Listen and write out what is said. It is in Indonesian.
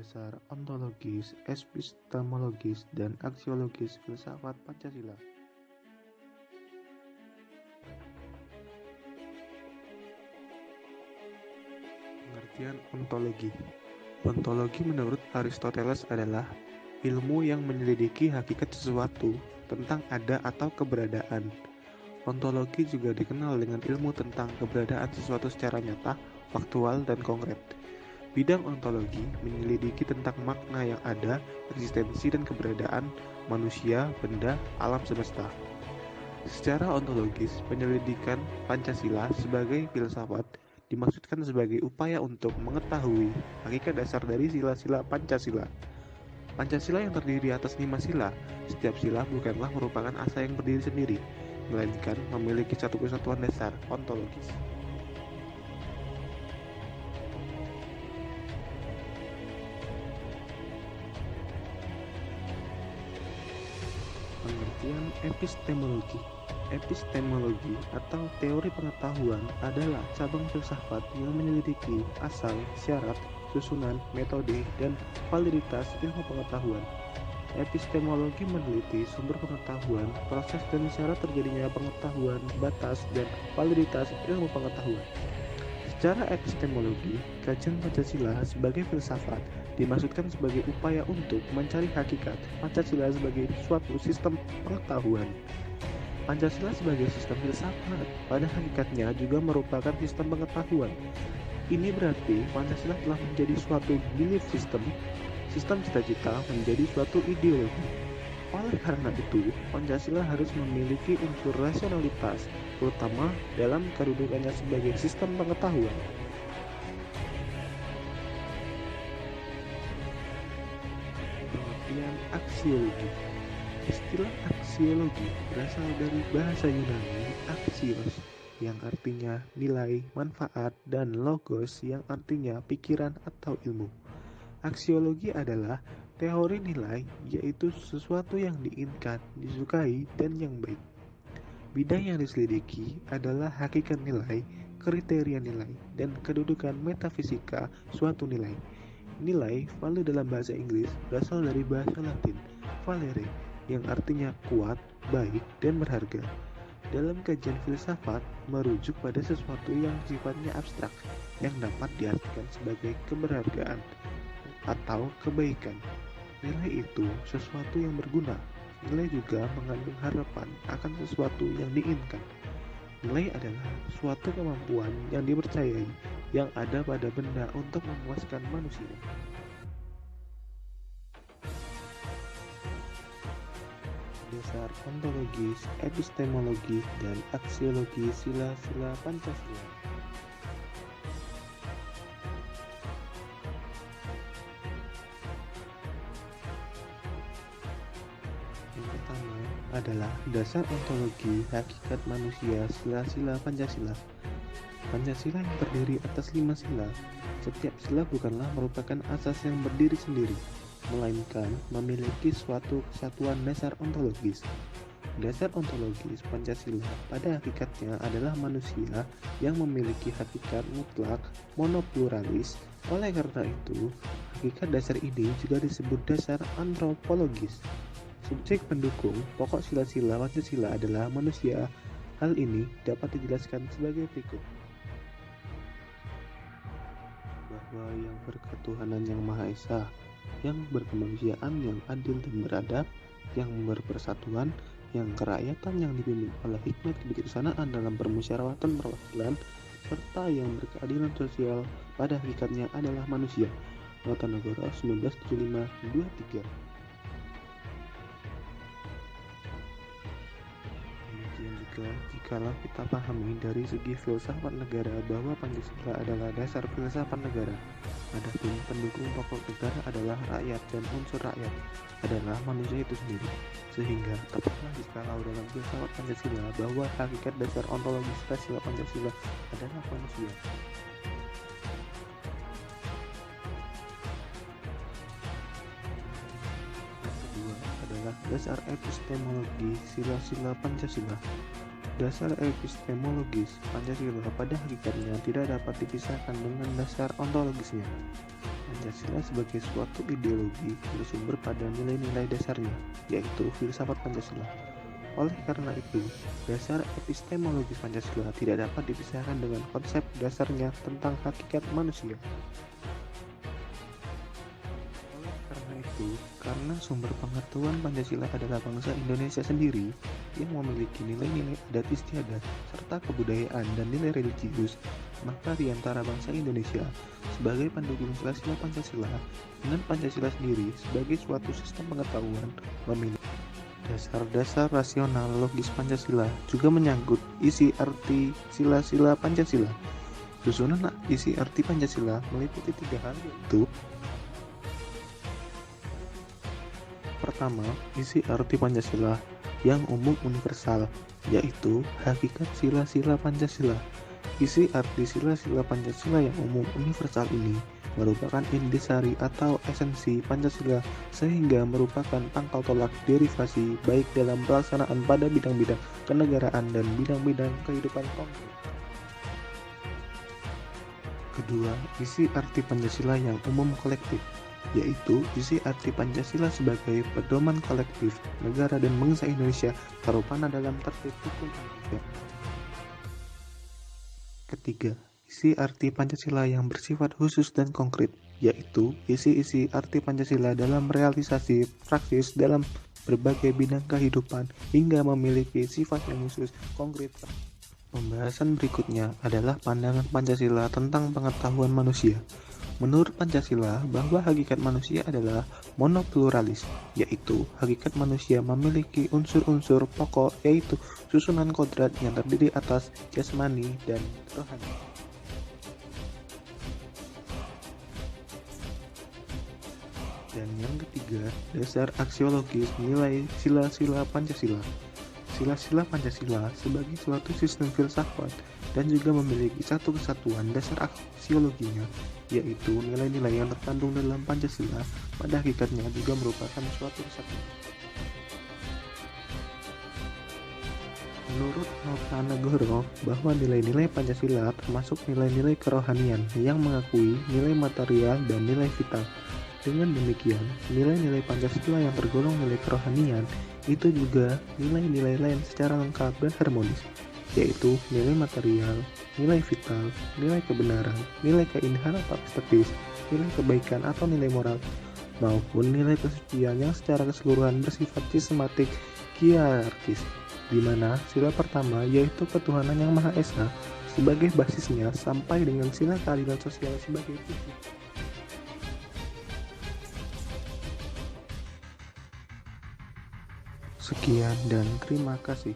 dasar ontologis, epistemologis, dan aksiologis filsafat Pancasila. Pengertian ontologi. Ontologi menurut Aristoteles adalah ilmu yang menyelidiki hakikat sesuatu tentang ada atau keberadaan. Ontologi juga dikenal dengan ilmu tentang keberadaan sesuatu secara nyata, faktual, dan konkret. Bidang ontologi menyelidiki tentang makna yang ada, eksistensi dan keberadaan manusia, benda, alam semesta. Secara ontologis, penyelidikan Pancasila sebagai filsafat dimaksudkan sebagai upaya untuk mengetahui hakikat dasar dari sila-sila Pancasila. Pancasila yang terdiri atas 5 sila, setiap sila bukanlah merupakan asa yang berdiri sendiri, melainkan memiliki satu kesatuan dasar ontologis. Pengertian epistemologi. Epistemologi atau teori pengetahuan adalah cabang filsafat yang menyelidiki asal, syarat, susunan, metode, dan validitas ilmu pengetahuan. Epistemologi meneliti sumber pengetahuan, proses dan syarat terjadinya pengetahuan, batas, dan validitas ilmu pengetahuan. Secara epistemologi, kajian Pancasila sebagai filsafat dimaksudkan sebagai upaya untuk mencari hakikat Pancasila sebagai suatu sistem pengetahuan. Pancasila sebagai sistem filsafat pada hakikatnya juga merupakan sistem pengetahuan. Ini berarti Pancasila telah menjadi suatu belief system, sistem cita-cita menjadi suatu ideologi. Oleh karena itu, Pancasila harus memiliki unsur rasionalitas, terutama dalam kedudukannya sebagai sistem pengetahuan. Pengertian aksiologi. Istilah aksiologi berasal dari bahasa Yunani aksios, yang artinya nilai, manfaat, dan logos yang artinya pikiran atau ilmu. Aksiologi adalah teori nilai, yaitu sesuatu yang diinginkan, disukai, dan yang baik. Bidang yang diselidiki adalah hakikat nilai, kriteria nilai, dan kedudukan metafisika suatu nilai. Nilai, value dalam bahasa Inggris, berasal dari bahasa Latin, valere, yang artinya kuat, baik, dan berharga. Dalam kajian filsafat, merujuk pada sesuatu yang sifatnya abstrak, yang dapat diartikan sebagai keberhargaan atau kebaikan. Nilai itu sesuatu yang berguna. Nilai juga mengandung harapan akan sesuatu yang diinginkan. Nilai adalah suatu kemampuan yang dipercayai yang ada pada benda untuk memuaskan manusia. Dasar ontologis, epistemologi, dan aksiologi sila-sila Pancasila. Yang pertama adalah dasar ontologi hakikat manusia sila-sila Pancasila. Pancasila yang terdiri atas 5 sila. Setiap sila bukanlah merupakan asas yang berdiri sendiri, melainkan memiliki suatu kesatuan dasar ontologis. Dasar ontologis Pancasila pada hakikatnya adalah manusia yang memiliki hakikat mutlak monopluralis. Oleh karena itu, hakikat dasar ini juga disebut dasar antropologis. Subjek pendukung pokok sila-sila Pancasila adalah manusia. Hal ini dapat dijelaskan sebagai berikut. Bahwa yang berketuhanan yang Maha Esa, yang berkemanusiaan, yang adil dan beradab, yang berpersatuan, yang kerakyatan yang dipimpin oleh hikmat kebijaksanaan dalam permusyawaratan perwakilan, serta yang berkeadilan sosial pada hakikatnya adalah manusia. Nota Negara 1975-23. Demikian juga jikalau kita pahami dari segi filsafat negara bahwa Pancasila adalah dasar filsafat negara. Adapun pendukung pokok negara adalah rakyat dan unsur rakyat adalah manusia itu sendiri. Sehingga tepatlah jikalau dalam filsafat Pancasila bahwa hakikat dasar ontologis sila Pancasila adalah manusia. Yang kedua adalah dasar epistemologi sila-sila Pancasila. Dasar epistemologis Pancasila pada hakikatnya tidak dapat dipisahkan dengan dasar ontologisnya. Pancasila sebagai suatu ideologi bersumber pada nilai-nilai dasarnya, yaitu filsafat Pancasila. Oleh karena itu, dasar epistemologis Pancasila tidak dapat dipisahkan dengan konsep dasarnya tentang hakikat manusia. Oleh karena itu, karena sumber pengetahuan Pancasila adalah bangsa Indonesia sendiri yang memiliki nilai-nilai adat istiadat serta kebudayaan dan nilai religius, maka di antara bangsa Indonesia sebagai pendukung sila-sila Pancasila dengan Pancasila sendiri sebagai suatu sistem pengetahuan memiliki dasar-dasar rasional logis Pancasila juga menyangkut isi arti sila-sila Pancasila. Susunan isi arti Pancasila meliputi 3 hal, yaitu: pertama, isi arti Pancasila yang umum universal, yaitu hakikat sila-sila Pancasila. Isi arti sila-sila Pancasila yang umum universal ini merupakan intisari atau esensi Pancasila, sehingga merupakan pangkal tolak derivasi baik dalam pelaksanaan pada bidang-bidang kenegaraan dan bidang-bidang kehidupan konkret. Kedua, isi arti Pancasila yang umum kolektif, yaitu isi arti Pancasila sebagai pedoman kolektif negara dan bangsa Indonesia terupana dalam tertib hukum Indonesia. Ketiga, isi arti Pancasila yang bersifat khusus dan konkret, yaitu isi-isi arti Pancasila dalam realisasi praksis dalam berbagai bidang kehidupan hingga memiliki sifat yang khusus konkret. Pembahasan berikutnya adalah pandangan Pancasila tentang pengetahuan manusia. Menurut Pancasila, bahwa hakikat manusia adalah monopluralis, yaitu hakikat manusia memiliki unsur-unsur pokok, yaitu susunan kodrat yang terdiri atas jasmani dan rohani. Dan yang ketiga, dasar aksiologis nilai sila-sila Pancasila. Sila-sila Pancasila sebagai suatu sistem filsafat dan juga memiliki satu kesatuan dasar aksiologinya, yaitu nilai-nilai yang terkandung dalam Pancasila pada hakikatnya juga merupakan suatu kesatuan. Menurut Nota Nagoro, bahwa nilai-nilai Pancasila termasuk nilai-nilai kerohanian yang mengakui nilai material dan nilai vital. Dengan demikian, nilai-nilai Pancasila yang tergolong nilai kerohanian itu juga nilai-nilai lain secara lengkap dan harmonis, yaitu nilai material, nilai vital, nilai kebenaran, nilai keindahan atau estetis, nilai kebaikan atau nilai moral, maupun nilai kesucian yang secara keseluruhan bersifat sistematik hierarkis, di mana sila pertama yaitu ketuhanan yang Maha Esa sebagai basisnya sampai dengan sila keadilan sosial sebagai titik. Sekian dan terima kasih.